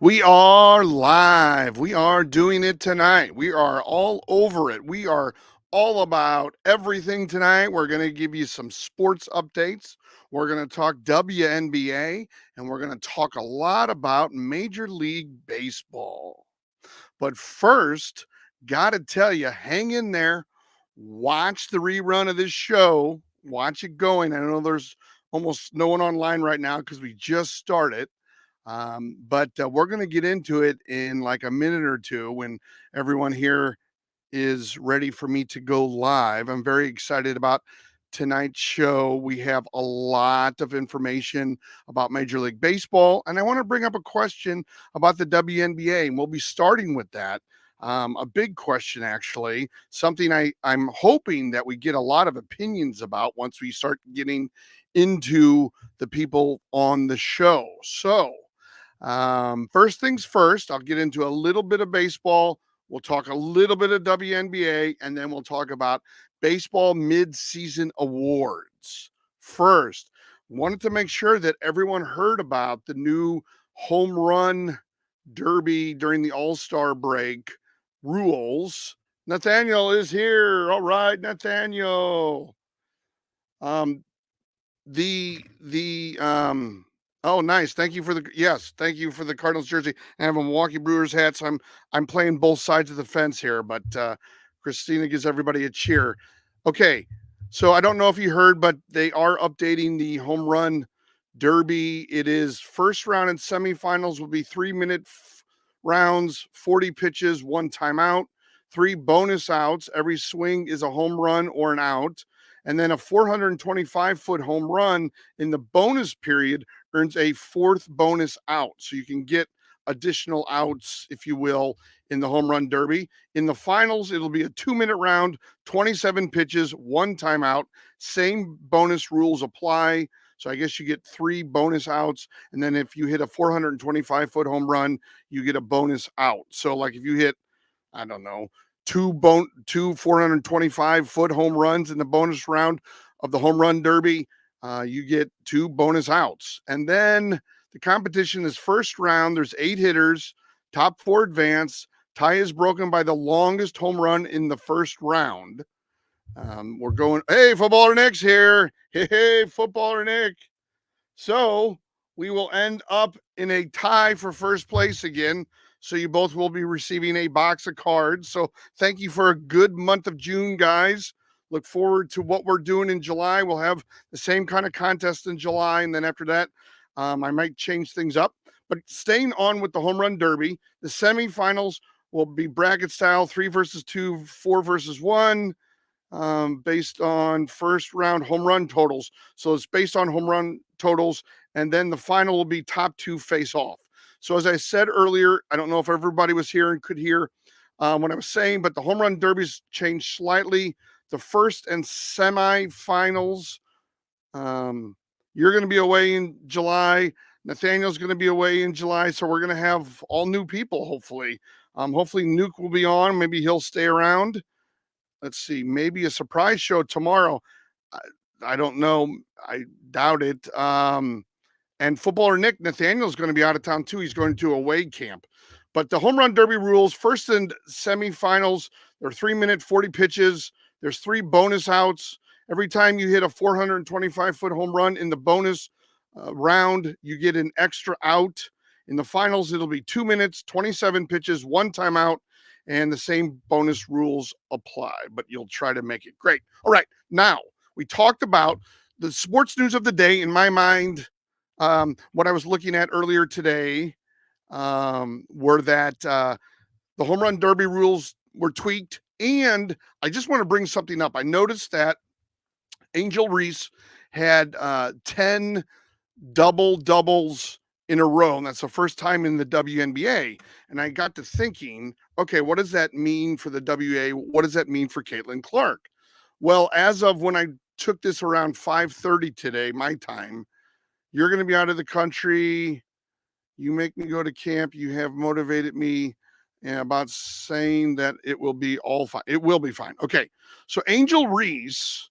We are live. We are doing it tonight. We are all over it. We are all about everything tonight. We're going to give you some sports updates. We're going to talk WNBA, and we're going to talk a lot about Major League Baseball. But first, got to tell you, hang in there. Watch the rerun of this show. Watch it going. I know there's almost no one online right now because we just started. But we're going to get into it in like a minute or two when everyone here is ready for me to go live. I'm very excited about tonight's show. We have a lot of information about Major League Baseball, and I want to bring up a question about the WNBA, and we'll be starting with that. A big question, actually, something I'm hoping that we get a lot of opinions about once we start getting into the people on the show. So, first things first, I'll get into a little bit of baseball. We'll talk a little bit of WNBA, and then we'll talk about baseball midseason awards. First, wanted to make sure that everyone heard about the new home run derby during the All-Star break rules. Nathaniel is here. All right, Nathaniel. Um, the oh, nice. Thank you for the thank you for the Cardinals jersey. I have a Milwaukee Brewers hat, so I'm playing both sides of the fence here, but Christina gives everybody a cheer. Okay. So I don't know if you heard, but they are updating the home run derby. It is first round and semifinals will be 3-minute rounds, 40 pitches, one timeout, 3 bonus outs. Every swing is a home run or an out, and then a 425-foot home run in the bonus period earns a 4th bonus out. So you can get additional outs, if you will, in the home run derby. In the finals, it'll be a 2-minute round, 27 pitches, 1 timeout. Same bonus rules apply. So I guess you get 3 bonus outs. And then if you hit a 425-foot home run, you get a bonus out. So like if you hit, I don't know, two 425-foot home runs in the bonus round of the home run derby, you get 2 bonus outs. And then the competition is first round. There's 8 hitters, top 4 advance. Tie is broken by the longest home run in the first round. We're going, hey, footballer Nick's here. Hey, footballer Nick. So we will end up in a tie for first place again. So you both will be receiving a box of cards. So thank you for a good month of June, guys. Look forward to what we're doing in July. We'll have the same kind of contest in July. And then after that, I might change things up. But staying on with the home run derby, the semifinals will be bracket style 3 versus 2, 4 versus 1, based on first round home run totals. So it's based on home run totals. And then the final will be top 2 face off. So as I said earlier, I don't know if everybody was here and could hear what I was saying, but the home run derbies changed slightly. The first and semifinals, you're going to be away in July. Nathaniel's going to be away in July. So we're going to have all new people, hopefully. Hopefully Nuke will be on. Maybe he'll stay around. Let's see, maybe a surprise show tomorrow. I don't know. I doubt it. And footballer Nick Nathaniel's going to be out of town too. He's going to away camp. But the home run derby rules, first and semifinals, they're 3-minute, 40 pitches. There's 3 bonus outs. Every time you hit a 425-foot home run in the bonus round, you get an extra out. In the finals, it'll be 2 minutes, 27 pitches, 1 timeout, and the same bonus rules apply, but you'll try to make it great. All right. Now, we talked about the sports news of the day. In my mind, what I was looking at earlier today were that the home run derby rules were tweaked. And I just want to bring something up. I noticed that Angel Reese had 10 doubles in a row, and that's the first time in the WNBA. And I got to thinking, okay, what does that mean for the WA? What does that mean for Caitlin Clark? Well, as of when I took this around 5:30 today, my time, you're going to be out of the country. You make me go to camp. You have motivated me about saying that it will be all fine. It will be fine. Okay. So Angel Reese,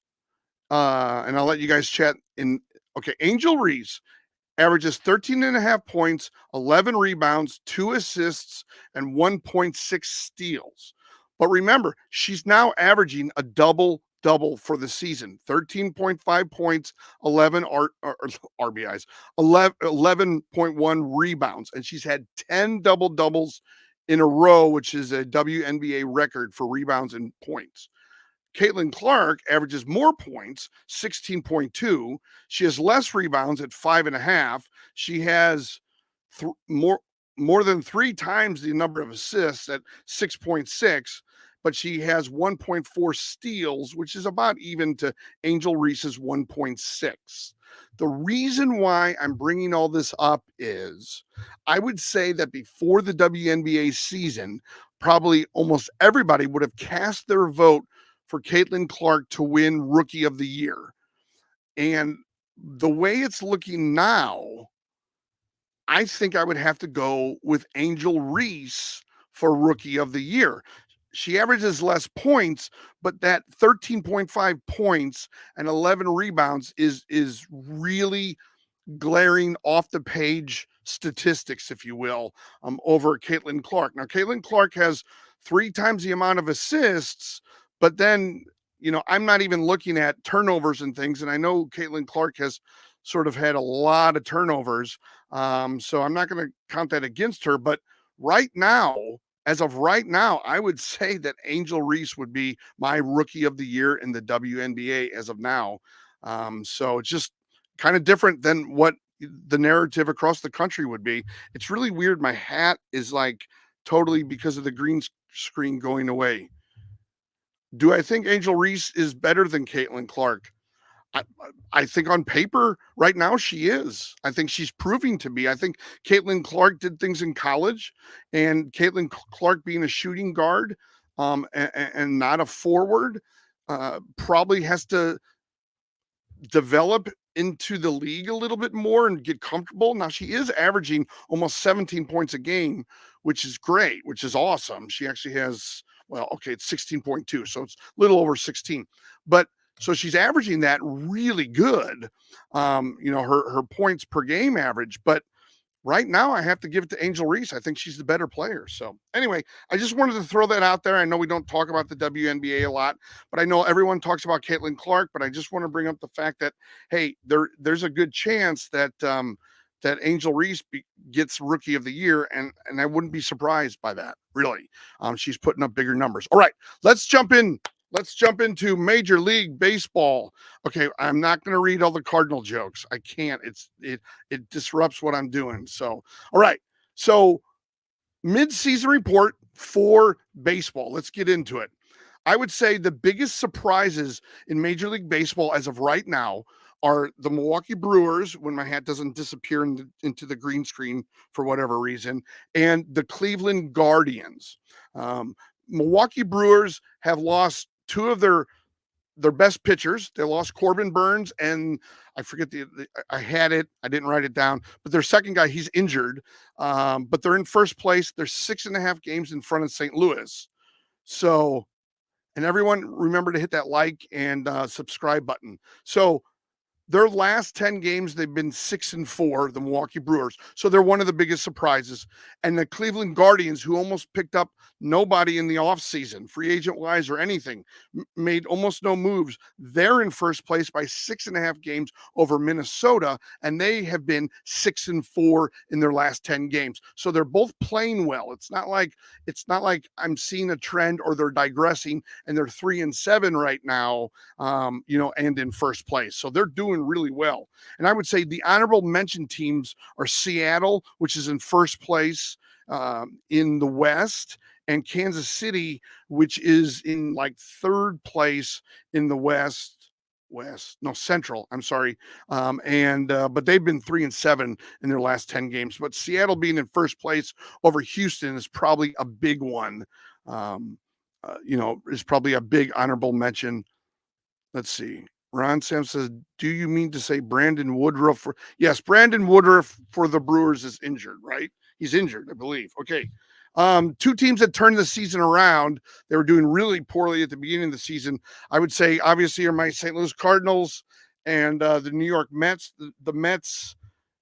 and I'll let you guys chat in. Okay. Angel Reese averages 13 and a half points, 11 rebounds, 2 assists, and 1.6 steals. But remember, she's now averaging a double for the season, 13.5 points, 11 RBIs, 11.1 rebounds. And she's had 10 double doubles in a row, which is a WNBA record for rebounds and points. Caitlin Clark averages more points, 16.2. She has less rebounds at 5.5. She has more than 3 times the number of assists at 6.6, but she has 1.4 steals, which is about even to Angel Reese's 1.6. The reason why I'm bringing all this up is I would say that before the WNBA season, probably almost everybody would have cast their vote for Caitlin Clark to win Rookie of the Year. And the way it's looking now, I think I would have to go with Angel Reese for Rookie of the Year. She averages less points, but that 13.5 points and 11 rebounds is really glaring off the page statistics, if you will, over Caitlin Clark. Now, Caitlin Clark has 3 times the amount of assists, but then, I'm not even looking at turnovers and things. And I know Caitlin Clark has sort of had a lot of turnovers. So I'm not going to count that against her. But right now, as of right now, I would say that Angel Reese would be my Rookie of the Year in the WNBA as of now. So it's just kind of different than what the narrative across the country would be. It's really weird. My hat is like totally because of the green screen going away. Do I think Angel Reese is better than Caitlin Clark? I think on paper right now she is. I think she's proving to be. I think Caitlin Clark did things in college, and Caitlin Clark being a shooting guard and not a forward probably has to develop into the league a little bit more and get comfortable. Now she is averaging almost 17 points a game, which is great, which is awesome. She actually has, well, okay, it's 16.2, so it's a little over 16. But so she's averaging that really good. Her points per game average, but right now I have to give it to Angel Reese. I think she's the better player. So anyway, I just wanted to throw that out there. I know we don't talk about the WNBA a lot, but I know everyone talks about Caitlin Clark, but I just want to bring up the fact that, hey, there's a good chance that that Angel Reese gets Rookie of the Year, and I wouldn't be surprised by that, really. She's putting up bigger numbers. All right, let's jump into Major League Baseball. Okay, I'm not going to read all the Cardinal jokes. I can't. It disrupts what I'm doing. So, all right. So, mid-season report for baseball. Let's get into it. I would say the biggest surprises in Major League Baseball as of right now are the Milwaukee Brewers, when my hat doesn't disappear into the green screen for whatever reason, and the Cleveland Guardians. Milwaukee Brewers have lost 2 of their best pitchers. They lost Corbin Burns, and I forget I had it. I didn't write it down, but their second guy, he's injured. But they're in first place. They're 6.5 games in front of St. Louis. So, and everyone remember to hit that like and subscribe button. So their last 10 games, they've been 6-4, the Milwaukee Brewers. So they're one of the biggest surprises. And the Cleveland Guardians, who almost picked up nobody in the offseason, free agent wise or anything, made almost no moves. They're in first place by 6.5 games over Minnesota, and they have been 6-4 in their last 10 games. So they're both playing well. It's not like I'm seeing a trend or they're digressing, and they're 3-7 right now, and in first place. So they're doing really well. And I would say the honorable mention teams are Seattle, which is in first place in the West, and Kansas City, which is in like third place in the Central. I'm sorry. But they've been 3-7 in their last 10 games. But Seattle being in first place over Houston is probably a big one. Is probably a big honorable mention. Let's see. Ron Sam says, do you mean to say Brandon Woodruff? Yes, Brandon Woodruff for the Brewers is injured, right? He's injured, I believe. Okay. 2 teams that turned the season around. They were doing really poorly at the beginning of the season. I would say, obviously, are my St. Louis Cardinals and the New York Mets. The Mets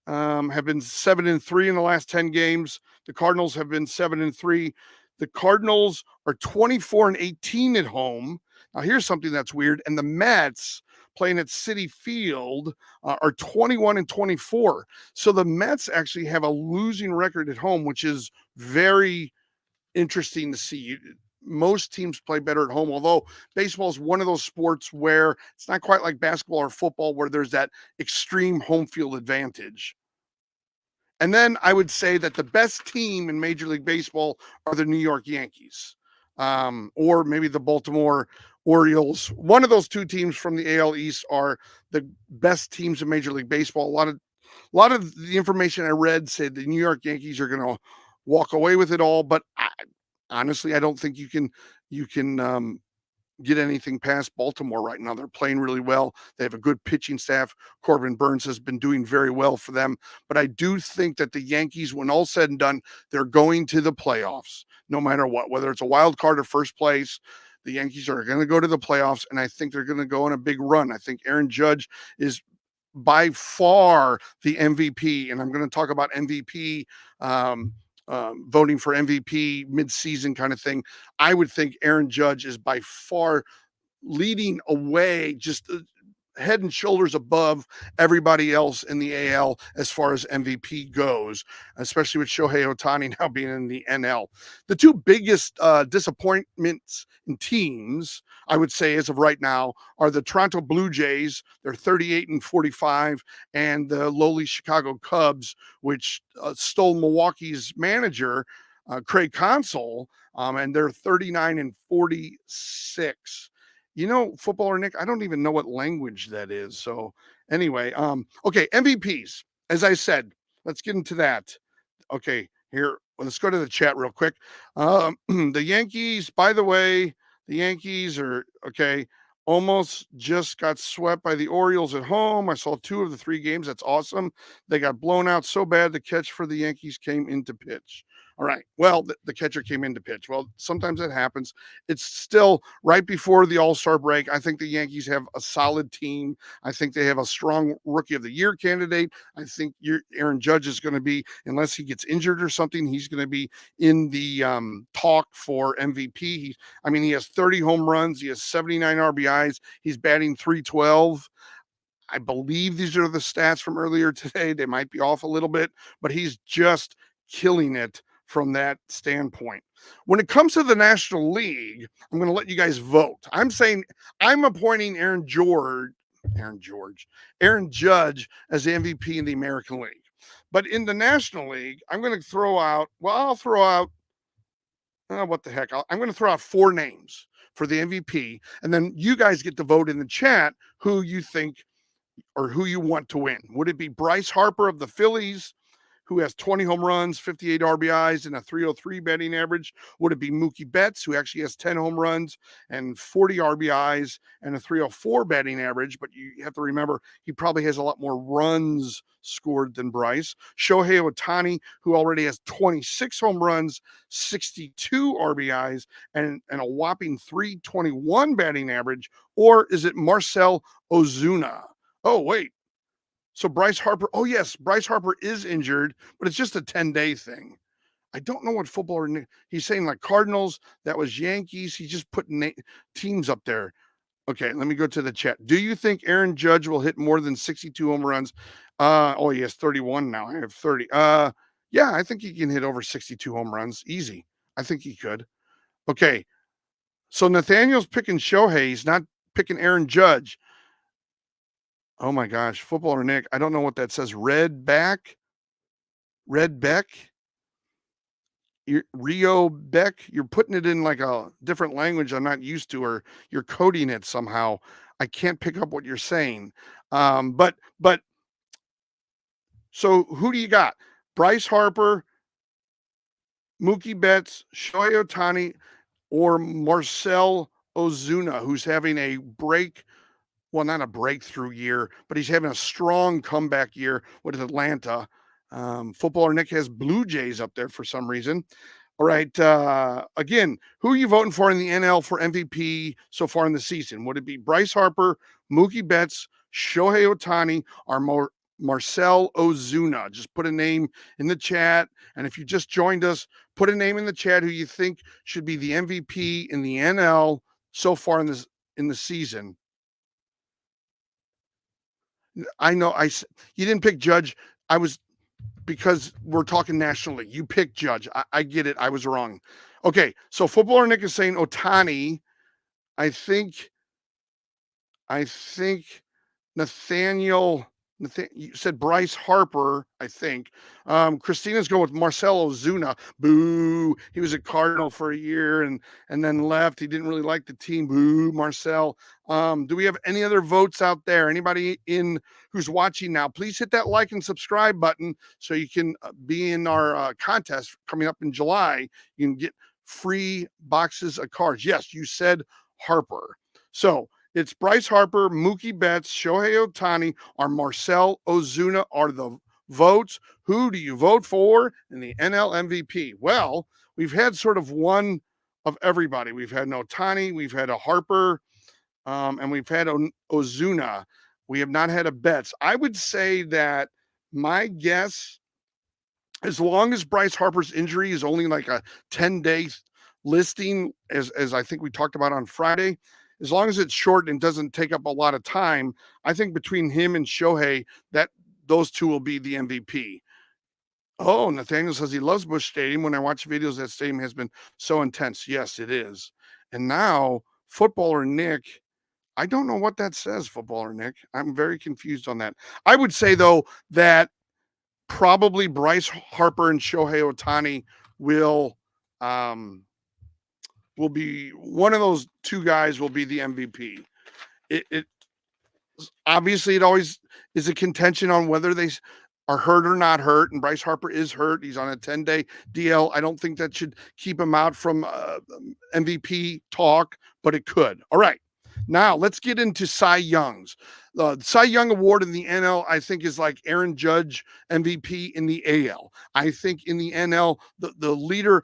have been 7-3 in the last 10 games. The Cardinals have been 7-3. The Cardinals are 24-18 at home. Now, here's something that's weird. And the Mets, playing at Citi Field, are 21-24. So the Mets actually have a losing record at home, which is very interesting to see. Most teams play better at home, although baseball is one of those sports where it's not quite like basketball or football, where there's that extreme home field advantage. And then I would say that the best team in Major League Baseball are the New York Yankees, or maybe the Baltimore Orioles. One of those two teams from the AL East are the best teams in Major League Baseball. A lot of the information I read said the New York Yankees are going to walk away with it all, but honestly, I don't think you can get anything past Baltimore right now. They're playing really well. They have a good pitching staff. Corbin Burns has been doing very well for them. But I do think that the Yankees, when all said and done, they're going to the playoffs, no matter what, whether it's a wild card or first place. The Yankees are going to go to the playoffs, and I think they're going to go on a big run. I think Aaron Judge is by far the MVP, and I'm going to talk about MVP. Voting for MVP midseason kind of thing. I would think Aaron Judge is by far leading away, just head and shoulders above everybody else in the AL as far as MVP goes, especially with Shohei Ohtani now being in the NL. The two biggest disappointments in teams, I would say, as of right now, are the Toronto Blue Jays. They're 38-45, and the lowly Chicago Cubs, which stole Milwaukee's manager, Craig Console, and they're 39-46. Footballer Nick, I don't even know what language that is. So anyway, okay, MVPs. As I said, let's get into that. Okay, here, let's go to the chat real quick. The Yankees, by the way, the Yankees are okay. Almost just got swept by the Orioles at home. I saw 2 of the 3 games. That's awesome. They got blown out so bad the catch for the Yankees came into pitch. All right. Well, the catcher came into pitch. Well, sometimes that happens. It's still right before the All-Star break. I think the Yankees have a solid team. I think they have a strong Rookie of the Year candidate. I think Aaron Judge is going to be, unless he gets injured or something, he's going to be in the talk for MVP. He has 30 home runs. He has 79 RBIs. He's batting .312. I believe these are the stats from earlier today. They might be off a little bit, but he's just killing it from that standpoint. When it comes to the National League, I'm going to let you guys vote. I'm saying I'm appointing Aaron Judge as the MVP in the American League. But in the National League, I'm going to throw out, what the heck? I'm going to throw out 4 names for the MVP, and then you guys get to vote in the chat who you think or who you want to win. Would it be Bryce Harper of the Phillies, who has 20 home runs, 58 RBIs, and a .303 batting average? Would it be Mookie Betts, who actually has 10 home runs and 40 RBIs and a .304 batting average? But you have to remember, he probably has a lot more runs scored than Bryce. Shohei Ohtani, who already has 26 home runs, 62 RBIs, and a whopping .321 batting average. Or is it Marcell Ozuna? Oh, wait. So Bryce Harper, yes, Bryce Harper is injured, but it's just a 10-day thing. I don't know what footballer he's saying, like Cardinals, that was Yankees. He's just putting teams up there. Okay, let me go to the chat. Do you think Aaron Judge will hit more than 62 home runs? He has 31 now. I have 30. Yeah, I think he can hit over 62 home runs. Easy. I think he could. Okay. So Nathaniel's picking Shohei. He's not picking Aaron Judge. Oh my gosh, footballer Nick, I don't know what that says. Red Beck, Rio Beck. You're putting it in like a different language I'm not used to, or you're coding it somehow. I can't pick up what you're saying. But so who do you got? Bryce Harper, Mookie Betts, Shohei Ohtani, or Marcell Ozuna, who's having a not a breakthrough year, but he's having a strong comeback year with Atlanta. Footballer Nick has Blue Jays up there for some reason. All right. Again, who are you voting for in the NL for MVP so far in the season? Would it be Bryce Harper, Mookie Betts, Shohei Ohtani, or Marcell Ozuna. Just put a name in the chat. And if you just joined us, put a name in the chat who you think should be the MVP in the NL so far in the season. I know you didn't pick Judge. I was because we're talking nationally. You picked Judge. I get it. I was wrong. Okay, so Footballer Nick is saying Otani. I think Nathaniel, you said Bryce Harper, I think. Christina's going with Marcell Ozuna. Boo. He was a Cardinal for a year and then left. He didn't really like the team. Boo, Marcell. Do we have any other votes out there? Anybody in who's watching now? Please hit that like and subscribe button so you can be in our contest coming up in July. You can get free boxes of cards. Yes, you said Harper. So it's Bryce Harper, Mookie Betts, Shohei Ohtani, or Marcell Ozuna are the votes. Who do you vote for in the NL MVP? Well, we've had sort of one of everybody. We've had an Ohtani, we've had a Harper, and we've had Ozuna. We have not had a Betts. I would say that my guess, as long as Bryce Harper's injury is only like a 10-day listing, as I think we talked about on Friday, as long as it's short and doesn't take up a lot of time, I think between him and Shohei, that those two will be the MVP. Oh, Nathaniel says he loves Busch Stadium. When I watch videos, that stadium has been so intense. Yes, it is. And now, Footballer Nick, I don't know what that says, Footballer Nick. I'm very confused on that. I would say, though, that probably Bryce Harper and Shohei Ohtani will be one of those two guys will be the MVP. It obviously it always is a contention on whether they are hurt or not hurt, and Bryce Harper is hurt. He's on a 10-day DL. I don't think that should keep him out from MVP talk, but it could. All right. Now let's get into Cy Youngs. The Cy Young Award in the NL, I think, is like Aaron Judge MVP in the AL. I think in the NL, the leader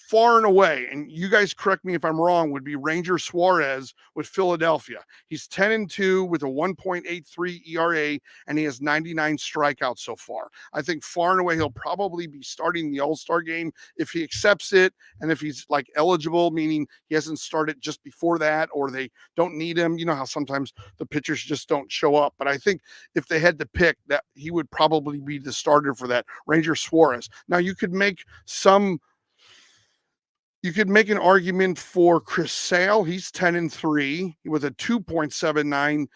far and away, and you guys correct me if I'm wrong, would be Ranger Suarez with Philadelphia. He's 10-2 with a 1.83 ERA, and he has 99 strikeouts so far. I think far and away he'll probably be starting the All-Star game if he accepts it, and if he's like eligible, meaning he hasn't started just before that, or they don't need him. You know how sometimes the pitchers just don't show up. But I think if they had to pick, that he would probably be the starter for that, Ranger Suarez. Now you could make an argument for Chris Sale. He's 10-3 with a 2.79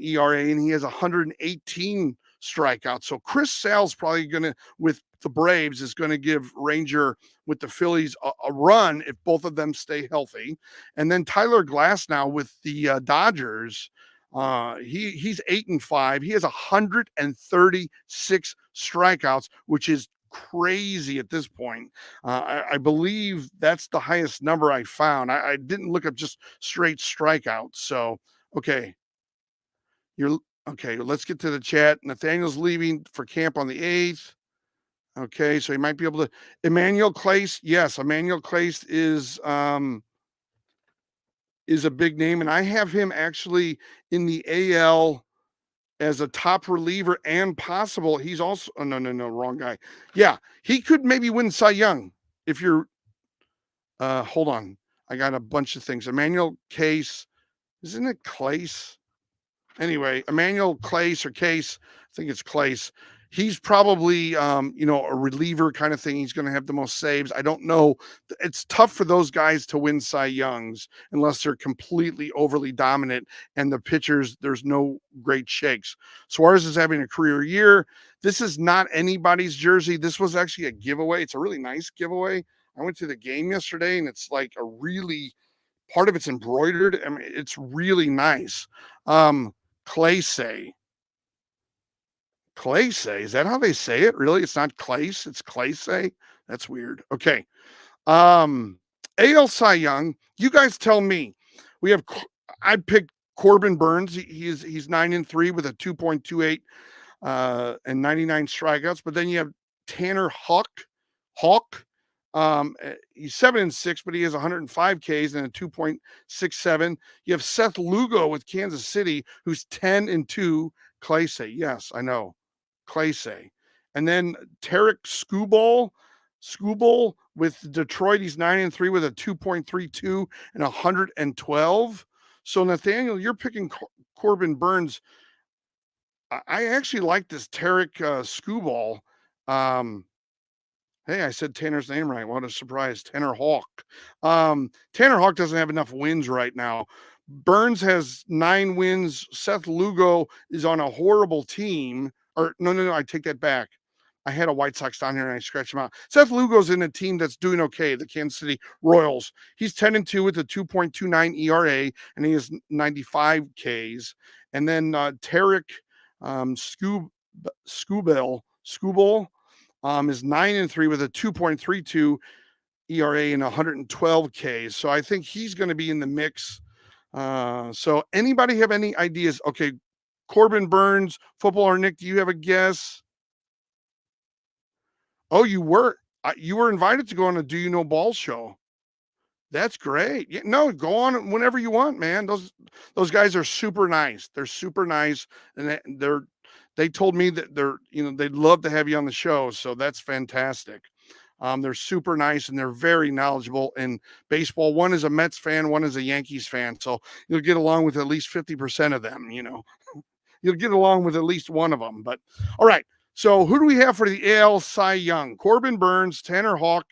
ERA, and he has 118 strikeouts. So Chris Sale's probably going to, with the Braves, is going to give Ranger with the Phillies a run if both of them stay healthy. And then Tyler Glasnow with the Dodgers. He's 8-5. He has 136 strikeouts, which is crazy at this point. I believe that's the highest number I found. I didn't look up just straight strikeouts. So, okay. Let's get to the chat. Nathaniel's leaving for camp on the 8th. Okay, so he might be able to. Emmanuel Clace, yes, Emmanuel Clace is a big name, and I have him actually in the AL as a top reliever and possible. He's also, no, wrong guy. Yeah, he could maybe win Cy Young if you're, hold on. I got a bunch of things. Emmanuel Case, isn't it Clace? Anyway, Emmanuel Clace or Case, I think it's Clace. He's probably, a reliever kind of thing. He's going to have the most saves. I don't know. It's tough for those guys to win Cy Youngs unless they're completely overly dominant and the pitchers, there's no great shakes. Suarez is having a career year. This is not anybody's jersey. This was actually a giveaway. It's a really nice giveaway. I went to the game yesterday, and it's like a really, part of it's embroidered. I mean, it's really nice. Clase. Clase, is that how they say it? Really? It's not Clase, it's Clase? That's weird. Okay. AL Cy Young, you guys tell me. I picked Corbin Burns. He's 9-3 with a 2.28 and 99 strikeouts. But then you have Tanner Hawk. He's 7-6, but he has 105 Ks and a 2.67. You have Seth Lugo with Kansas City, who's 10-2. Clase, yes, I know. Clase. And then Tarek Skubal with Detroit. He's 9-3 with a 2.32 and 112. So Nathaniel, you're picking Corbin Burns. I actually like this Tarek Skubal. Hey, I said Tanner's name right. What a surprise. Tanner Hawk. Tanner Hawk doesn't have enough wins right now. Burns has 9 wins. Seth Lugo is on a horrible team. Or no, I take that back. I had a White Sox down here and I scratched him out. Seth Lugo's in a team that's doing okay, the Kansas City Royals. He's 10-2 with a 2.29 ERA, and he has 95 Ks. And then Tarek Skubal is 9-3 with a 2.32 ERA and 112 Ks. So I think he's going to be in the mix. So anybody have any ideas? Okay, Corbin Burns, Football or Nick, do you have a guess? Oh, you were invited to go on a Do You Know Ball show. That's great. Yeah, no, go on whenever you want, man. Those guys are super nice. They're super nice, and they told me that they'd love to have you on the show. So that's fantastic. They're super nice and they're very knowledgeable in baseball. One is a Mets fan, one is a Yankees fan. So you'll get along with at least 50% of them. You'll get along with at least one of them. But all right. So who do we have for the AL Cy Young? Corbin Burns, Tanner Hawk,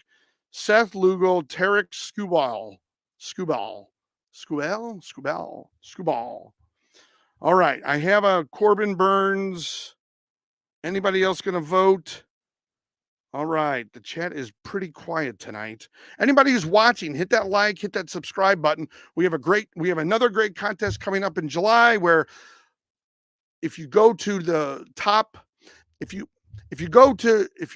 Seth Lugo, Tarek Skubal. All right. I have a Corbin Burns. Anybody else going to vote? All right. The chat is pretty quiet tonight. Anybody who's watching, hit that like, hit that subscribe button. We have another great contest coming up in July where if you go to the top, if you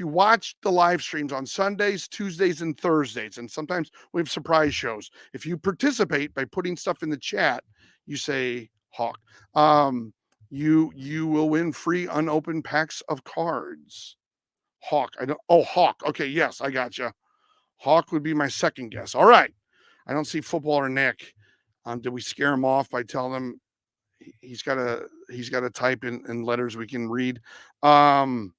watch the live streams on Sundays, Tuesdays, and Thursdays, and sometimes we have surprise shows. If you participate by putting stuff in the chat, you say Hawk, you will win free unopened packs of cards. Hawk. Hawk. Okay, yes, I got you. Hawk would be my second guess. All right. I don't see Football or Nick. Did we scare him off by telling him he's got to type in letters we can read? Football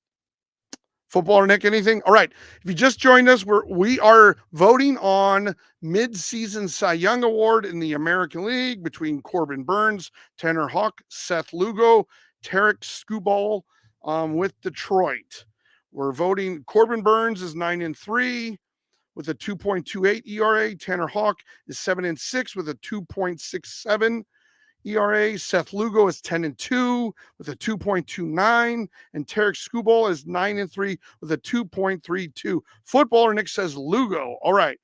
or Nick, anything? All right. If you just joined us, we are voting on Midseason Cy Young Award in the American League between Corbin Burns, Tanner Hawk, Seth Lugo, Tarek Skubal with Detroit. We're voting. Corbin Burns is 9-3 with a 2.28 ERA. Tanner Hawk is 7-6 with a 2.67 ERA. Seth Lugo is 10-2 with a 2.29, and Tarek Skubal is 9-3 with a 2.32. Footballer Nick says Lugo. All right.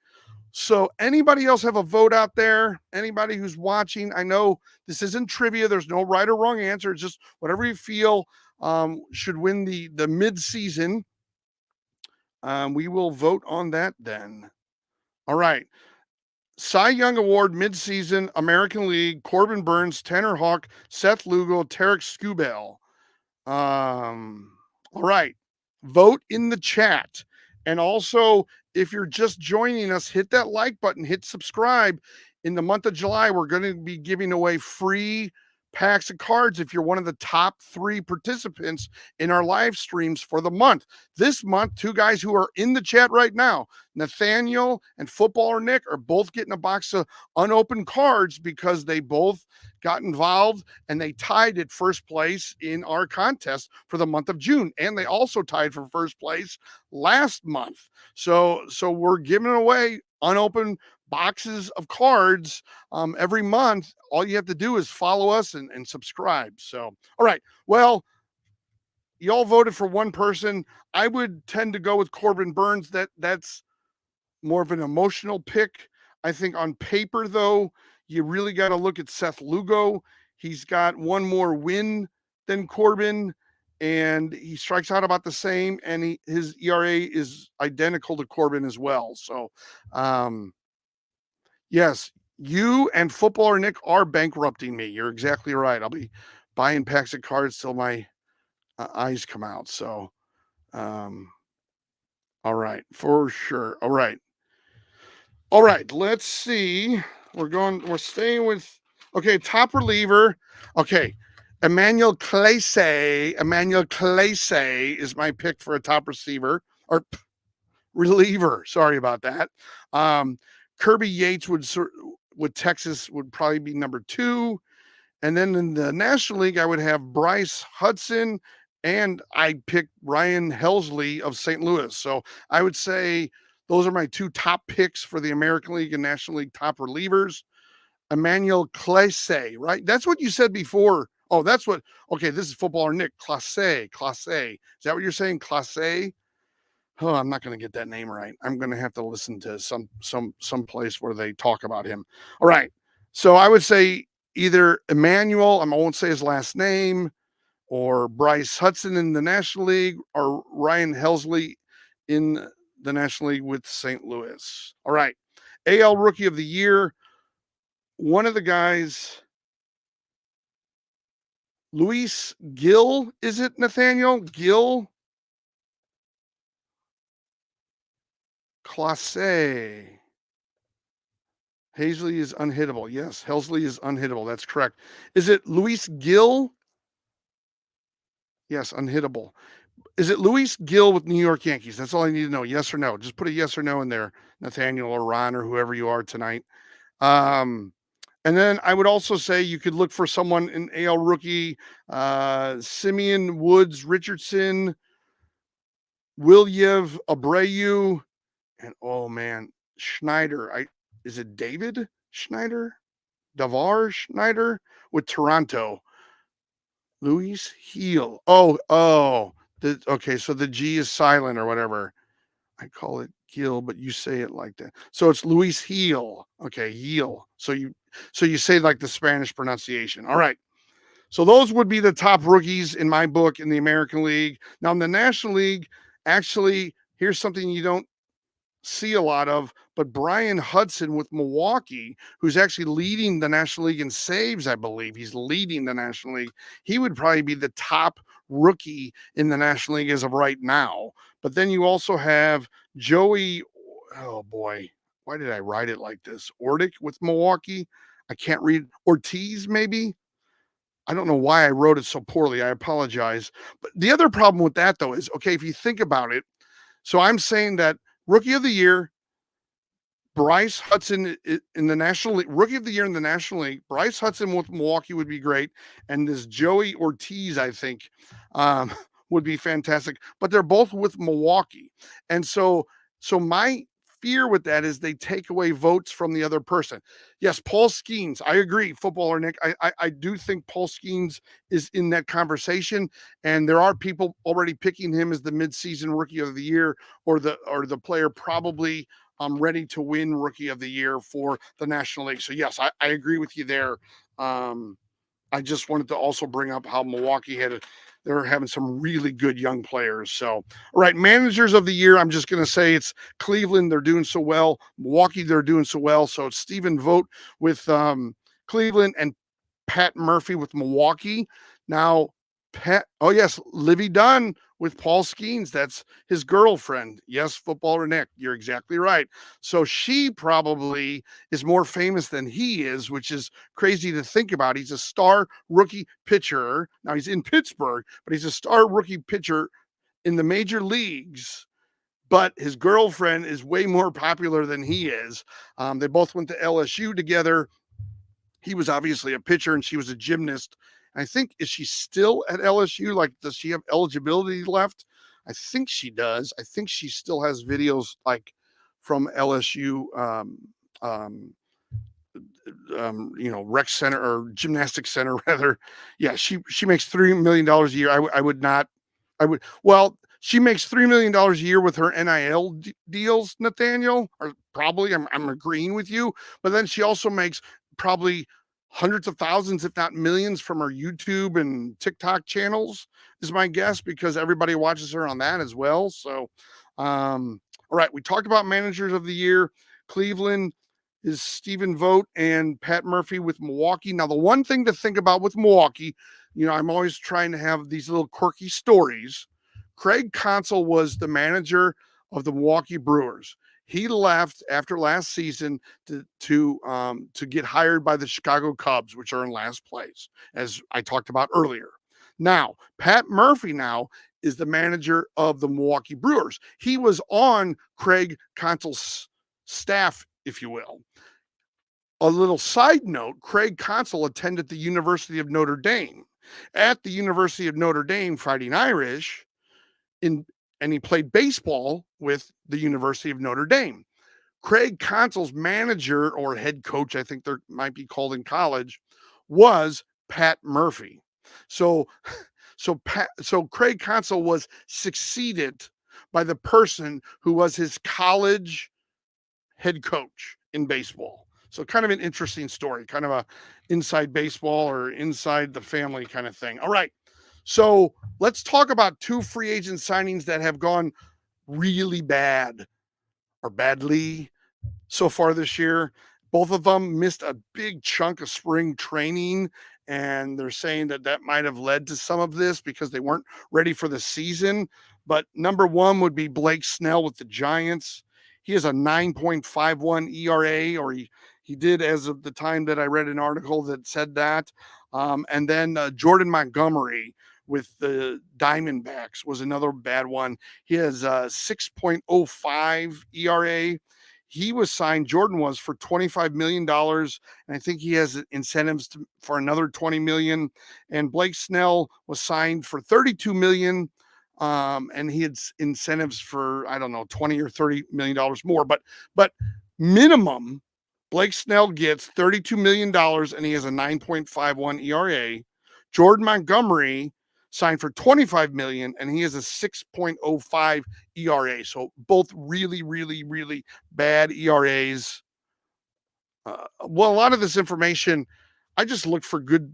So anybody else have a vote out there? Anybody who's watching? I know this isn't trivia. There's no right or wrong answer. It's just whatever you feel should win the midseason. We will vote on that then. All right. Cy Young Award midseason, American League, Corbin Burns, Tanner Hawk, Seth Lugo, Tarek Skubal. All right. Vote in the chat. And also, if you're just joining us, hit that like button, hit subscribe. In the month of July, we're going to be giving away free packs of cards if you're one of the top 3 participants in our live streams for the month. This month, 2 guys who are in the chat right now, Nathaniel and Footballer Nick, are both getting a box of unopened cards because they both got involved and they tied at first place in our contest for the month of June. And they also tied for first place last month. So we're giving away unopened boxes of cards every month. All you have to do is follow us and subscribe. So, all right. Well, y'all voted for one person. I would tend to go with Corbin Burns. That's more of an emotional pick. I think on paper, though, you really got to look at Seth Lugo. He's got one more win than Corbin, and he strikes out about the same, and his ERA is identical to Corbin as well. So, yes, you and Footballer Nick are bankrupting me. You're exactly right. I'll be buying packs of cards till my eyes come out. So, all right, for sure. All right, let's see. We're staying with, okay, top reliever. Okay, Emmanuel Clase is my pick for a top receiver or reliever. Sorry about that. Um, Kirby Yates with Texas would probably be number 2. And then in the National League, I would have Bryce Hudson, and I picked Ryan Helsley of St. Louis. So I would say those are my 2 top picks for the American League and National League top relievers. Emmanuel Clase, right? That's what you said before. Oh, that's what. Okay, this is footballer Nick Clase. Clase. Is that what you're saying? Clase. Oh, I'm not going to get that name right. I'm going to have to listen to some place where they talk about him. All right. So I would say either Emmanuel, I won't say his last name, or Bryce Hudson in the National League, or Ryan Helsley in the National League with St. Louis. All right. AL Rookie of the Year. One of the guys, Luis Gill, is it, Nathaniel? Gill? Clase. Hazley is unhittable. Yes, Helsley is unhittable. That's correct. Is it Luis Gill? Yes, unhittable. Is it Luis Gill with New York Yankees? That's all I need to know. Yes or no? Just put a yes or no in there, Nathaniel or Ron or whoever you are tonight. And then I would also say you could look for someone in AL rookie, Simeon Woods Richardson, Wilyev Abreu, and oh man, Schneider. Is it David Schneider? Davar Schneider with Toronto. Luis Heel. Okay, so the G is silent or whatever. I call it Gil, but you say it like that. So it's Luis Heel. Okay, Heel. So you say like the Spanish pronunciation. All right. So those would be the top rookies in my book in the American League. Now in the National League, actually, here's something you don't see a lot of, but Brian Hudson with Milwaukee, who's actually leading the National League in saves, I believe. He's leading the National League. He would probably be the top rookie in the National League as of right now. But then you also have Joey, oh boy, why did I write it like this? Ordick with Milwaukee. I can't read. Ortiz, maybe. I don't know why I wrote it so poorly. I apologize. But the other problem with that, though, is okay, if you think about it, so I'm saying that Rookie of the Year, Bryce Hudson in the National League, Rookie of the Year in the National League. Bryce Hudson with Milwaukee would be great, and this Joey Ortiz, I think, would be fantastic. But they're both with Milwaukee, and so my fear with that is they take away votes from the other person. Yes, Paul Skeens, I agree, footballer Nick. I do think Paul Skeens is in that conversation, and there are people already picking him as the midseason Rookie of the Year or the player probably ready to win Rookie of the Year for the National League. So yes, I agree with you there. I just wanted to also bring up how Milwaukee they're having some really good young players. So, all right, managers of the year, I'm just going to say it's Cleveland. They're doing so well. Milwaukee, they're doing so well. So it's Stephen Vogt with Cleveland and Pat Murphy with Milwaukee. Now, Livy Dunn with Paul Skeens. That's his girlfriend. Yes, footballer Nick, you're exactly right. So she probably is more famous than he is, which is crazy to think about. He's a star rookie pitcher. Now he's in Pittsburgh, but he's a star rookie pitcher in the major leagues. But his girlfriend is way more popular than he is. They both went to LSU together. He was obviously a pitcher and she was a gymnast. I think, is she still at LSU? Like, does she have eligibility left? I think she does. I think she still has videos like from LSU, rec center or gymnastic center rather. Yeah, she makes $3 million a year. She makes $3 million a year with her NIL deals, Nathaniel, or probably I'm agreeing with you, but then she also makes probably hundreds of thousands, if not millions, from her YouTube and TikTok channels is my guess, because everybody watches her on that as well. So, all right, we talked about managers of the year. Cleveland is Stephen Vogt and Pat Murphy with Milwaukee. Now, the one thing to think about with Milwaukee, I'm always trying to have these little quirky stories. Craig Counsell was the manager of the Milwaukee Brewers. He left after last season to get hired by the Chicago Cubs, which are in last place, as I talked about earlier. Now, Pat Murphy now is the manager of the Milwaukee Brewers. He was on Craig Counsell's staff, if you will. A little side note, Craig Counsell attended the University of Notre Dame. At the University of Notre Dame, Fighting Irish, and he played baseball with the University of Notre Dame. Craig Counsell's manager or head coach, I think they might be called in college, was Pat Murphy. So Craig Counsell was succeeded by the person who was his college head coach in baseball. So kind of an interesting story, kind of a inside baseball or inside the family kind of thing. All right. So let's talk about two free agent signings that have gone really bad or badly so far this year. Both of them missed a big chunk of spring training, and they're saying that might have led to some of this because they weren't ready for the season. But number one would be Blake Snell with the Giants. He has a 9.51 ERA, or he did as of the time that I read an article that said that. And then Jordan Montgomery with the Diamondbacks was another bad one. He has a 6.05 ERA. He was signed, Jordan was, for $25 million. And I think he has incentives for another $20 million. And Blake Snell was signed for $32 million. And he had incentives for, I don't know, $20 or $30 million more. But minimum, Blake Snell gets $32 million and he has a 9.51 ERA. Jordan Montgomery signed for $25 million and he has a 6.05 ERA. So both really, really, really bad ERAs. Well, a lot of this information, I just look for good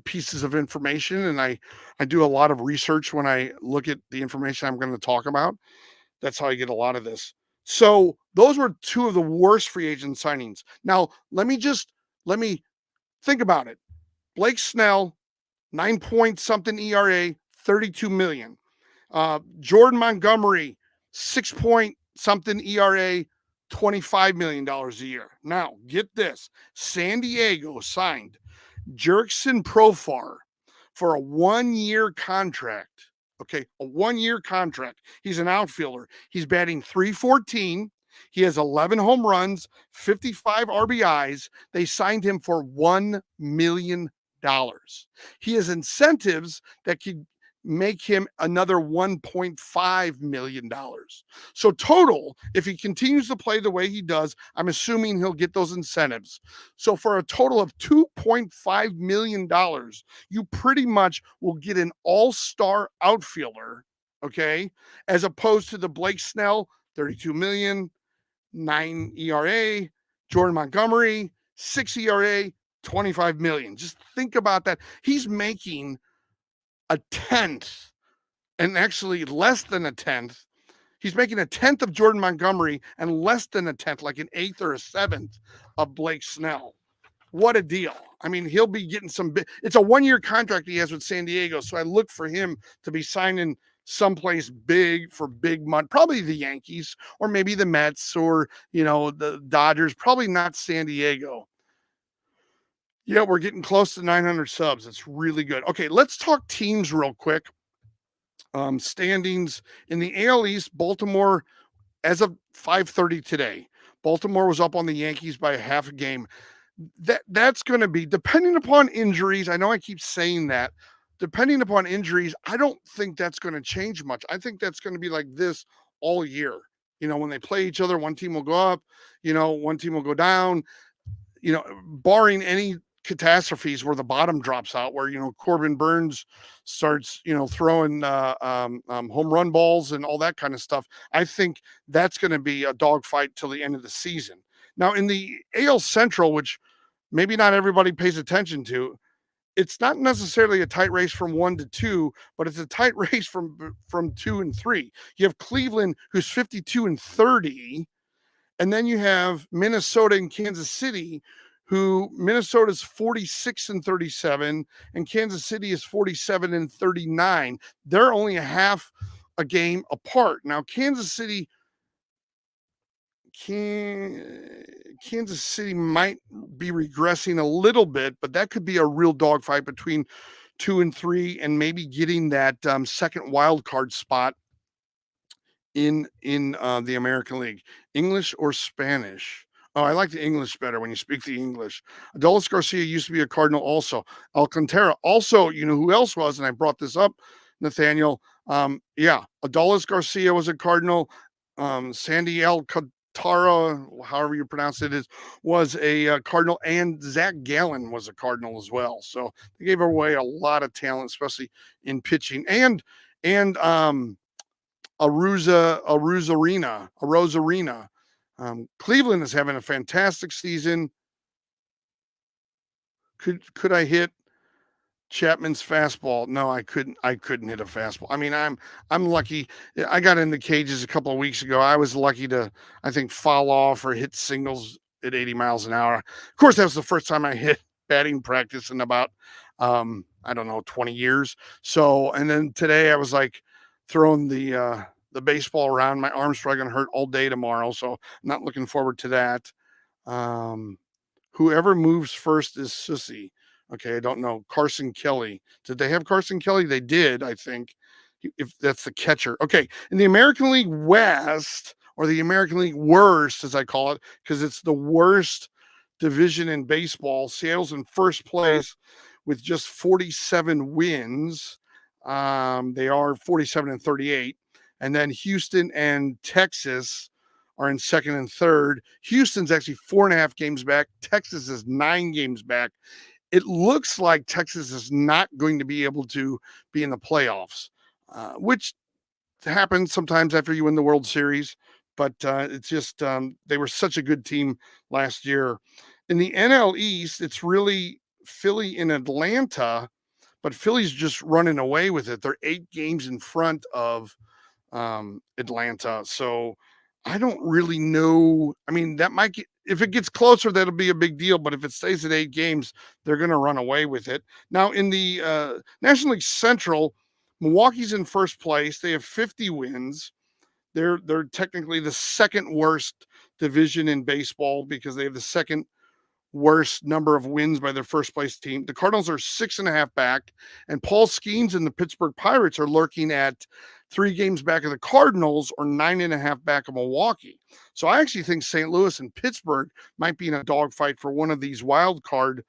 pieces of information, and I do a lot of research when I look at the information I'm going to talk about. That's how I get a lot of this. So those were two of the worst free agent signings. Now, let me think about it. Blake Snell, 9 point something ERA, 32 million. Jordan Montgomery, 6 point something ERA, $25 million a year. Now, get this. San Diego signed Jurickson Profar for a 1-year contract. Okay, a 1-year contract. He's an outfielder. He's batting .314. He has 11 home runs, 55 RBIs. They signed him for $1 million. He has incentives that could make him another $1.5 million. So total, if he continues to play the way he does, I'm assuming he'll get those incentives. So for a total of $2.5 million, you pretty much will get an all-star outfielder, okay, as opposed to the Blake Snell, 32 million, 9 ERA, Jordan Montgomery, 6 ERA, 25 million. Just think about that. He's making a tenth, and actually less than a tenth. He's making a tenth of Jordan Montgomery and less than a tenth, like an eighth or a seventh of Blake Snell. What a deal. I mean, he'll be getting it's a 1-year contract he has with San Diego. So I look for him to be signing someplace big for big money, probably the Yankees or maybe the Mets or, the Dodgers, probably not San Diego. Yeah, we're getting close to 900 subs. It's really good. Okay, let's talk teams real quick. Standings in the AL East, Baltimore, as of 5:30 today, Baltimore was up on the Yankees by a half a game. That's going to be, depending upon injuries. I know I keep saying that. Depending upon injuries, I don't think that's going to change much. I think that's going to be like this all year. When they play each other, one team will go up, one team will go down, barring any catastrophes where the bottom drops out, where Corbin Burns starts throwing home run balls and all that kind of stuff. I think that's going to be a dogfight till the end of the season. Now in the AL Central, which maybe not everybody pays attention to, it's not necessarily a tight race from 1 to 2, but it's a tight race from 2 and 3. You have Cleveland, who's 52 and 30, and then you have Minnesota and Kansas City, who Minnesota's 46 and 37 and Kansas City is 47 and 39. They're only a half a game apart. Now, Kansas City Kansas City might be regressing a little bit, but that could be a real dogfight between 2 and 3, and maybe getting that second wild card spot in the American League. English or Spanish? Oh, I like the English better when you speak the English. Adolis Garcia used to be a Cardinal also. Alcantara also, you know who else was, and I brought this up, Nathaniel. Yeah, Adolis Garcia was a Cardinal. Sandy Alcantara, however you pronounce it, was a Cardinal, and Zach Gallen was a Cardinal as well. So they gave away a lot of talent, especially in pitching, and a Rosarina. Cleveland is having a fantastic season. Could I hit Chapman's fastball? No, I couldn't. I couldn't hit a fastball. I mean, I'm lucky. I got in the cages a couple of weeks ago. I was lucky to, I think, fall off or hit singles at 80 miles an hour. Of course, that was the first time I hit batting practice in about I don't know, 20 years. So, and then today I was like throwing the baseball around. My arm's probably gonna hurt all day tomorrow, so I'm not looking forward to that. Um, Whoever moves first is Sissy. Okay, I don't know. Carson Kelly. Did they have Carson Kelly? They did, I think. If that's the catcher. Okay, in the American League West, or the American League Worst, as I call it, because it's the worst division in baseball. Seattle's in first place with just 47 wins. They are 47-38. And then Houston and Texas are in second and third. Houston's actually 4.5 games back. Texas is 9 games back. It looks like Texas is not going to be able to be in the playoffs, which happens sometimes after you win the World Series. But it's just they were such a good team last year. In the NL East, it's really Philly and Atlanta, but Philly's just running away with it. They're 8 games in front of Atlanta. So I don't really know. I mean, that might get, if it gets closer, that'll be a big deal. But if it stays at 8 games, they're going to run away with it. Now, in the National League Central, Milwaukee's in first place. They have 50 wins. They're technically the second worst division in baseball because they have the second worst number of wins by their first place team. The Cardinals are 6.5 back, and Paul Skeens and the Pittsburgh Pirates are lurking at 3 games back of the Cardinals, or 9.5 back of Milwaukee. So I actually think St. Louis and Pittsburgh might be in a dogfight for one of these wild card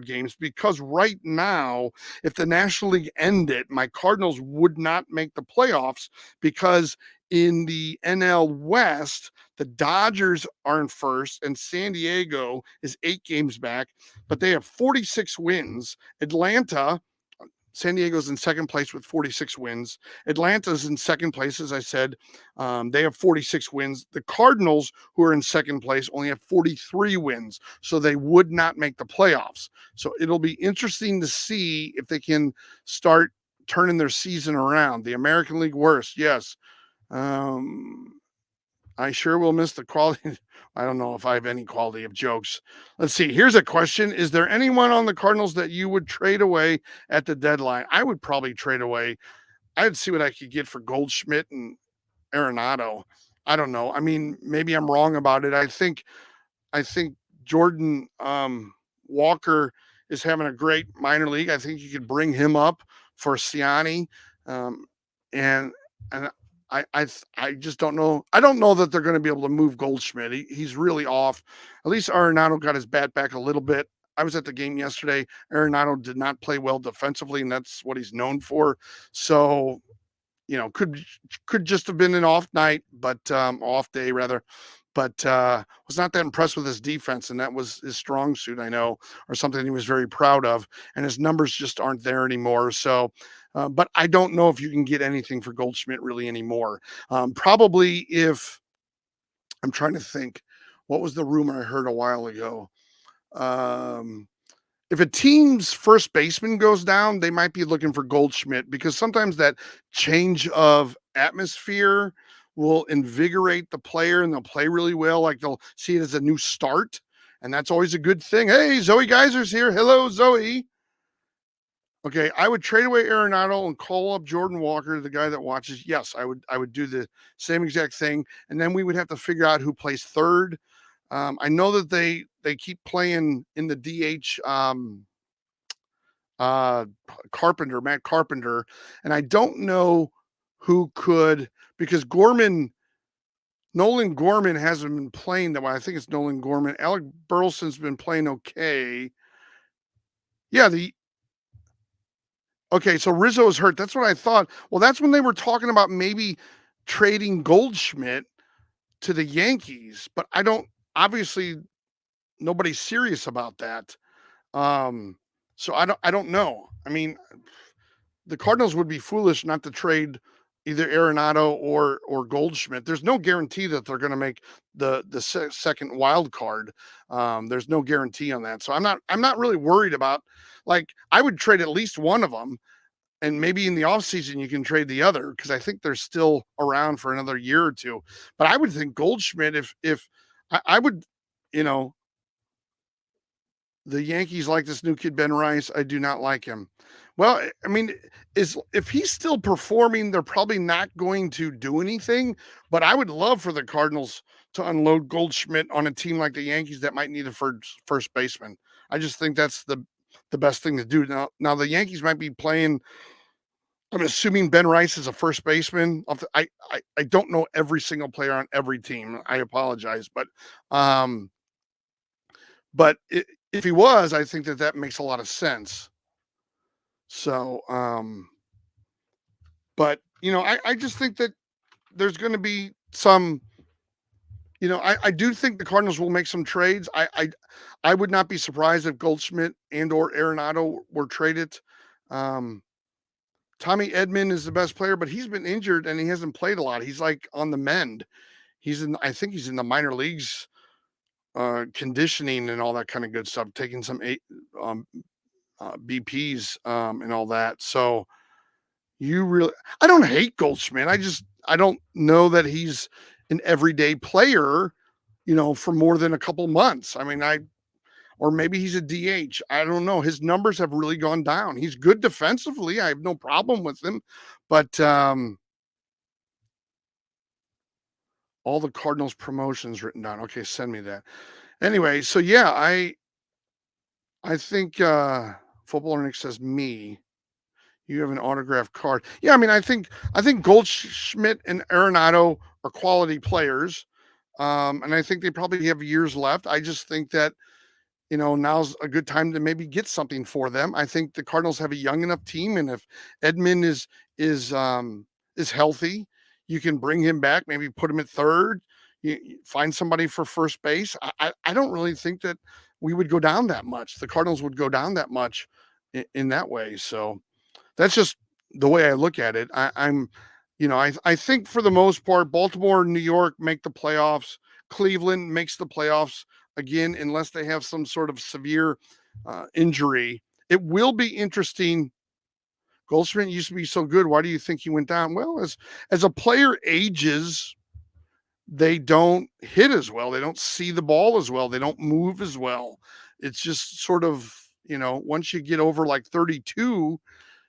games, because right now, if the National League ended, my Cardinals would not make the playoffs, because in the NL West, the Dodgers are in first and San Diego is 8 games back, but they have 46 wins. San Diego's in second place with 46 wins. Atlanta's in second place, as I said. They have 46 wins. The Cardinals, who are in second place, only have 43 wins, so they would not make the playoffs. So it'll be interesting to see if they can start turning their season around. The American League Worst, yes. I sure will miss the quality. I don't know if I have any quality of jokes. Let's see. Here's a question. Is there anyone on the Cardinals that you would trade away at the deadline? I would probably trade away. I'd see what I could get for Goldschmidt and Arenado. I don't know. I mean, maybe I'm wrong about it. I think Jordan Walker is having a great minor league. I think you could bring him up for Siani. And I just don't know. I don't know that they're going to be able to move Goldschmidt. He's really off. At least Arenado got his bat back a little bit. I was at the game yesterday. Arenado did not play well defensively, and that's what he's known for. So, you know, could just have been an off night, but off day rather. But was not that impressed with his defense, and that was his strong suit, I know, or something he was very proud of. And his numbers just aren't there anymore. So, but I don't know if you can get anything for Goldschmidt really anymore. Probably if I'm trying to think, what was the rumor I heard a while ago? If a team's first baseman goes down, they might be looking for Goldschmidt, because sometimes that change of atmosphere will invigorate the player and they'll play really well. Like they'll see it as a new start. And that's always a good thing. Hey, Zoe Geyser's here. Hello, Zoe. Okay, I would trade away Arenado and call up Jordan Walker, the guy that watches. Yes, I would do the same exact thing, and then we would have to figure out who plays third. I know that they keep playing in the DH uh Carpenter, Matt Carpenter, and I don't know who could because Nolan Gorman hasn't been playing that well. I think it's Nolan Gorman. Alec Burleson's been playing okay. Yeah, the okay, so Rizzo is hurt. That's what I thought. Well, that's when they were talking about maybe trading Goldschmidt to the Yankees, but I don't obviously nobody's serious about that. Um, so I don't know. I mean, the Cardinals would be foolish not to trade either Arenado or Goldschmidt. There's no guarantee that they're going to make the second wild card. There's no guarantee on that. So I'm not really worried about like I would trade at least one of them and maybe in the offseason you can trade the other because I think they're still around for another year or two. But I would think Goldschmidt if I would, you know, the Yankees like this new kid Ben Rice. I do not like him. Well, I mean, is if he's still performing, they're probably not going to do anything. But I would love for the Cardinals to unload Goldschmidt on a team like the Yankees that might need a first baseman. I just think that's the best thing to do. Now the Yankees might be playing. I'm assuming Ben Rice is a first baseman. I don't know every single player on every team. I apologize, um, but if he was, I think that makes a lot of sense. So, but I just think that there's going to be some. I do think the Cardinals will make some trades. I would not be surprised if Goldschmidt and or Arenado were traded. Um, Tommy Edman is the best player, but he's been injured and he hasn't played a lot. He's like on the mend. I think he's in the minor leagues, conditioning and all that kind of good stuff, taking some um, BPs and all that. So I don't hate Goldschmidt. I don't know that he's an everyday player, for more than a couple months. I mean, or maybe he's a DH. I don't know. His numbers have really gone down. He's good defensively. I have no problem with him, but all the Cardinals promotions written down. Okay, send me that. Anyway, so yeah, I think Football Nick says me. You have an autographed card. Yeah, I mean, I think Goldschmidt and Arenado are quality players, and I think they probably have years left. I just think that now's a good time to maybe get something for them. I think the Cardinals have a young enough team, and if Edmund is healthy, you can bring him back, maybe put him at third, you find somebody for first base. I don't really think that we would go down that much. The Cardinals would go down that much in that way. So that's just the way I look at it. I think for the most part, Baltimore and New York make the playoffs. Cleveland makes the playoffs again, unless they have some sort of severe injury. It will be interesting. Goldschmidt used to be so good. Why do you think he went down? Well, as a player ages, they don't hit as well. They don't see the ball as well. They don't move as well. It's just sort of, once you get over like 32,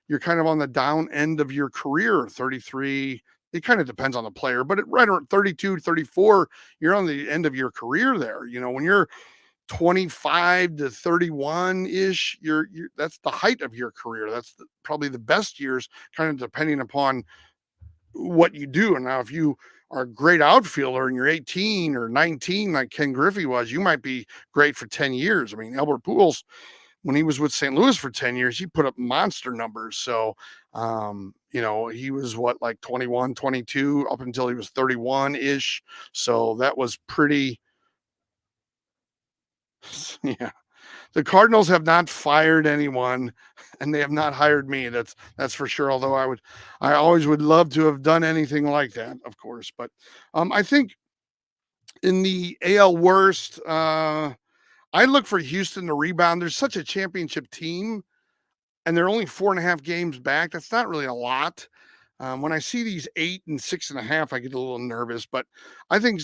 you're kind of on the down end of your career. 33, it kind of depends on the player, but right around 32, 34, you're on the end of your career there. When you're 25 to 31 ish, that's the height of your career. That's probably the best years, kind of depending upon what you do. And now, if you are a great outfielder and you're 18 or 19, like Ken Griffey was, you might be great for 10 years. I mean, Albert Pujols, when he was with St. Louis for 10 years, he put up monster numbers. So, he was like 21, 22 up until he was 31 ish. So that was pretty, yeah. The Cardinals have not fired anyone and they have not hired me. That's for sure. Although I always would love to have done anything like that, of course. But, I think in the AL worst, I look for Houston to rebound. There's such a championship team and they're only 4.5 games back. That's not really a lot. When I see these 8 and 6.5, I get a little nervous, but I think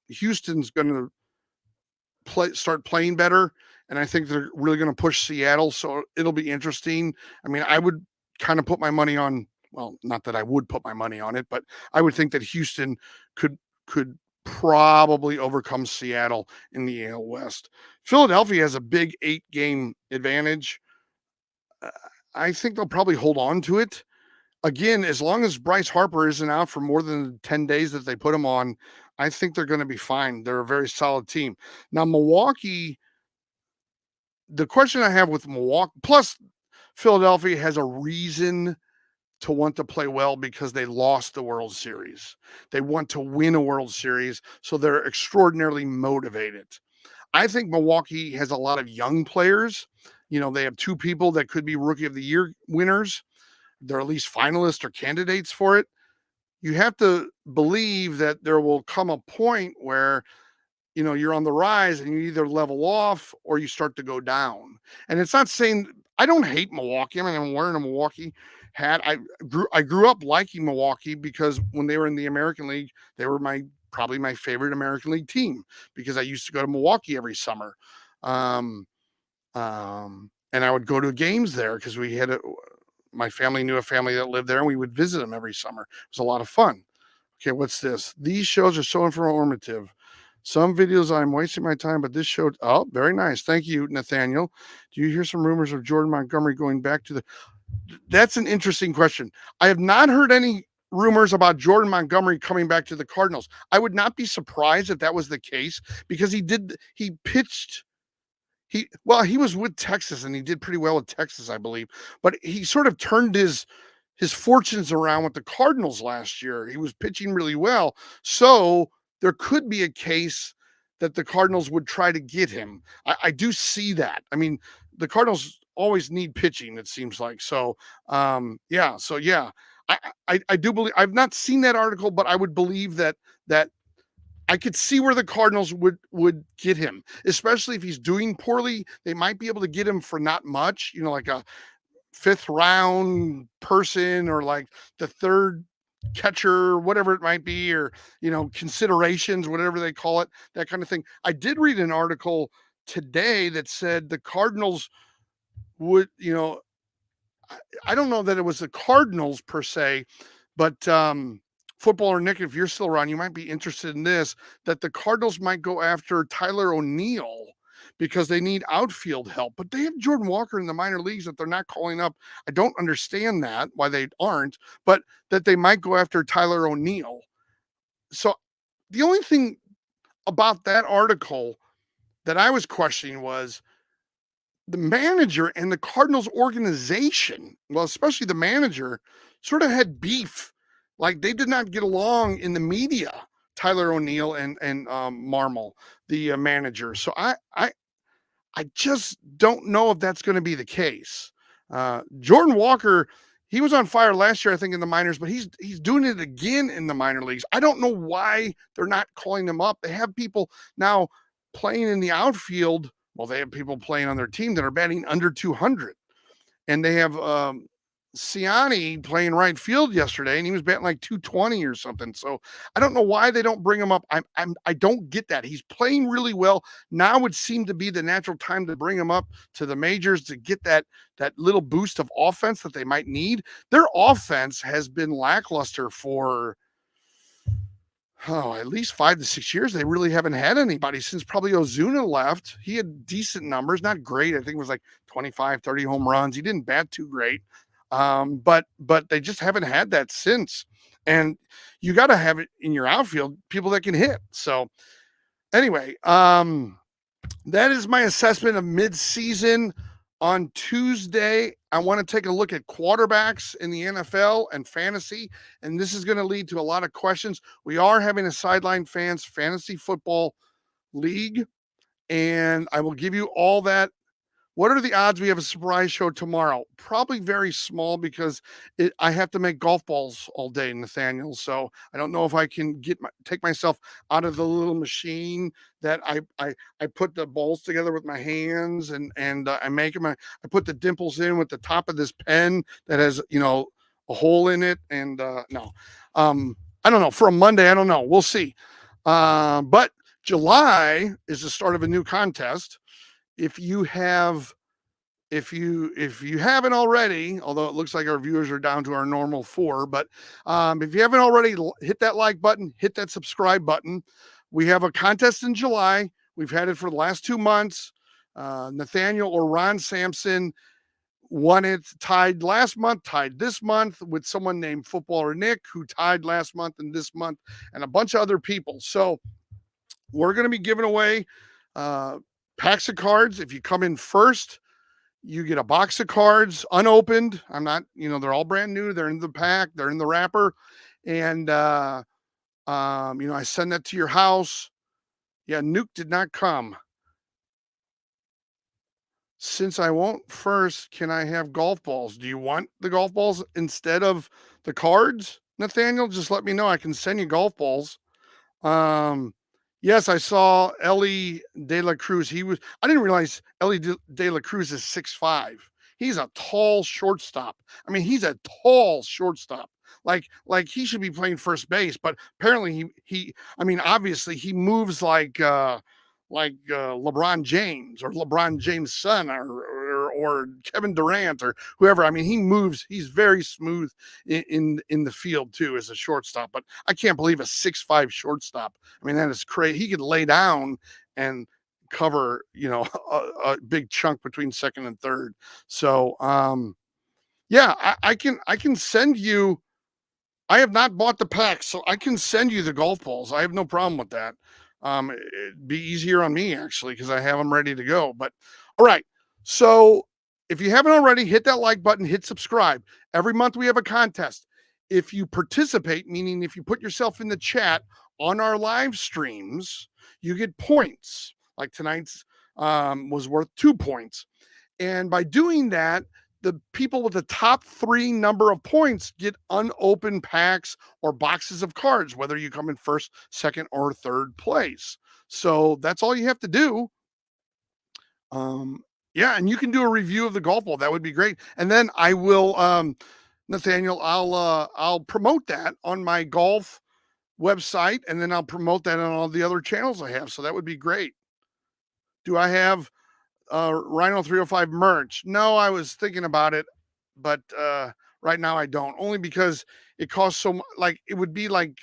Houston's going to start playing better. and I think they're really going to push Seattle. So it'll be interesting. I mean, I would kind of put my money on. Well, not that I would put my money on it, but I would think that Houston could probably overcome Seattle in the AL West. Philadelphia has a big 8-game advantage. I think they'll probably hold on to it. Again, as long as Bryce Harper isn't out for more than 10 days that they put him on, I think they're going to be fine. They're a very solid team. Now, Milwaukee, the question I have with Milwaukee, plus Philadelphia has a reason to want to play well because they lost the World Series. They want to win a World Series, so they're extraordinarily motivated. I think Milwaukee has a lot of young players. They have 2 people that could be Rookie of the Year winners. They're at least finalists or candidates for it. You have to believe that there will come a point where you're on the rise and you either level off or you start to go down. And it's not saying I don't hate Milwaukee. I mean, I'm wearing a Milwaukee hat. I grew up liking Milwaukee because when they were in the American League, they were probably my favorite American League team because I used to go to Milwaukee every summer. And I would go to games there because my family knew a family that lived there and we would visit them every summer. It was a lot of fun. Okay, what's this? These shows are so informative. Some videos I'm wasting my time, but this show, oh, very nice. Thank you, Nathaniel. Do you hear some rumors of Jordan Montgomery going back to that's an interesting question. I have not heard any rumors about Jordan Montgomery coming back to the Cardinals. I would not be surprised if that was the case because he pitched. He was with Texas and he did pretty well with Texas, I believe, but he sort of turned his fortunes around with the Cardinals last year. He was pitching really well. So there could be a case that the Cardinals would try to get him. I do see that. I mean, the Cardinals always need pitching, it seems like. So, yeah. I do believe, I've not seen that article, but I would believe that I could see where the Cardinals would get him, especially if he's doing poorly. They might be able to get him for not much, like a 5th round person or like the 3rd catcher, whatever it might be, or, considerations, whatever they call it, that kind of thing. I did read an article today that said the Cardinals would, I don't know that it was the Cardinals per se, but Footballer Nick, if you're still around, you might be interested in this, that the Cardinals might go after Tyler O'Neill because they need outfield help, but they have Jordan Walker in the minor leagues that they're not calling up. I don't understand that, why they aren't, but that they might go after Tyler O'Neill. So the only thing about that article that I was questioning was the manager and the Cardinals organization, well, especially the manager, sort of had beef. Like they did not get along in the media, Tyler O'Neill and Marmol, the manager. So I just don't know if that's going to be the case. Jordan Walker, he was on fire last year, I think, in the minors, but he's doing it again in the minor leagues. I don't know why they're not calling him up. They have people now playing in the outfield. Well, they have people playing on their team that are batting under 200. And they have Ciani playing right field yesterday, and he was batting like 220 or something. So I don't know why they don't bring him up. I don't get that. He's playing really well. Now would seem to be the natural time to bring him up to the majors to get that little boost of offense that they might need. Their offense has been lackluster for at least 5 to 6 years. They really haven't had anybody since probably Ozuna left. He had decent numbers, not great. I think it was like 25, 30 home runs. He didn't bat too great. But they just haven't had that since. And you got to have it in your outfield, people that can hit. So anyway, that is my assessment of midseason. On Tuesday, I want to take a look at quarterbacks in the NFL and fantasy, and this is going to lead to a lot of questions. We are having a Sideline Fans Fantasy Football League, and I will give you all that. What are the odds we have a surprise show tomorrow? Probably very small because I have to make golf balls all day, Nathaniel. So I don't know if I can take myself out of the little machine that I put the balls together with my hands and I make them. I put the dimples in with the top of this pen that has, a hole in it. And no, I don't know. For a Monday, I don't know. We'll see. But July is the start of a new contest. if you have if you haven't already, although it looks like our viewers are down to our normal 4, but if you haven't already, hit that like button, hit that subscribe button. We have a contest in July. We've had it for the last 2 months. Nathaniel or Ron Sampson won it, tied last month, tied this month with someone named Footballer Nick, who tied last month and this month, and a bunch of other people. So we're going to be giving away packs of cards. If you come in first, you get a box of cards unopened. I'm not, they're all brand new. They're in the pack, they're in the wrapper. And, I send that to your house. Yeah, Nuke did not come. Since I won't first, can I have golf balls? Do you want the golf balls instead of the cards, Nathaniel? Just let me know. I can send you golf balls. Yes, I saw Ellie De La Cruz. I didn't realize Ellie De La Cruz is 6'5". He's a tall shortstop. I mean, he's a tall shortstop. Like he should be playing first base, but apparently obviously he moves like LeBron James or LeBron James' son or Kevin Durant or whoever. I mean, he moves. He's very smooth in the field too as a shortstop. But I can't believe a 6'5" shortstop. I mean, that is crazy. He could lay down and cover, a big chunk between second and third. So, yeah, I can send you. I have not bought the packs, so I can send you the golf balls. I have no problem with that. It'd be easier on me actually because I have them ready to go. But all right, so if you haven't already, hit that like button, hit subscribe. Every month we have a contest. If you participate, meaning if you put yourself in the chat on our live streams, you get points. Like tonight's was worth 2 points. And by doing that, the people with the top 3 number of points get unopened packs or boxes of cards, whether you come in first, second, or third place. So that's all you have to do. Yeah, and you can do a review of the golf ball. That would be great. And then I will, Nathaniel, I'll promote that on my golf website, and then I'll promote that on all the other channels I have. So that would be great. Do I have Rhino 305 merch? No, I was thinking about it, but right now I don't. Only because it costs so much. Like it would be like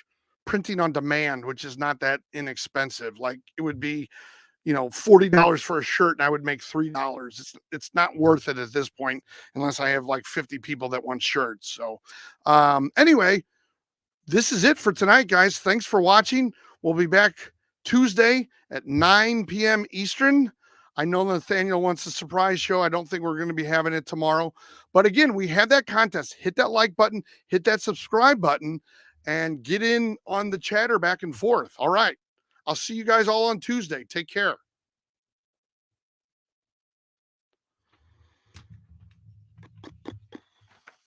printing on demand, which is not that inexpensive. Like it would be, $40 for a shirt, and I would make $3. It's not worth it at this point unless I have like 50 people that want shirts. So anyway, this is it for tonight, guys. Thanks for watching. We'll be back Tuesday at 9 p.m. Eastern. I know Nathaniel wants a surprise show. I don't think we're going to be having it tomorrow. But again, we have that contest. Hit that like button, hit that subscribe button, and get in on the chatter back and forth. All right. I'll see you guys all on Tuesday. Take care.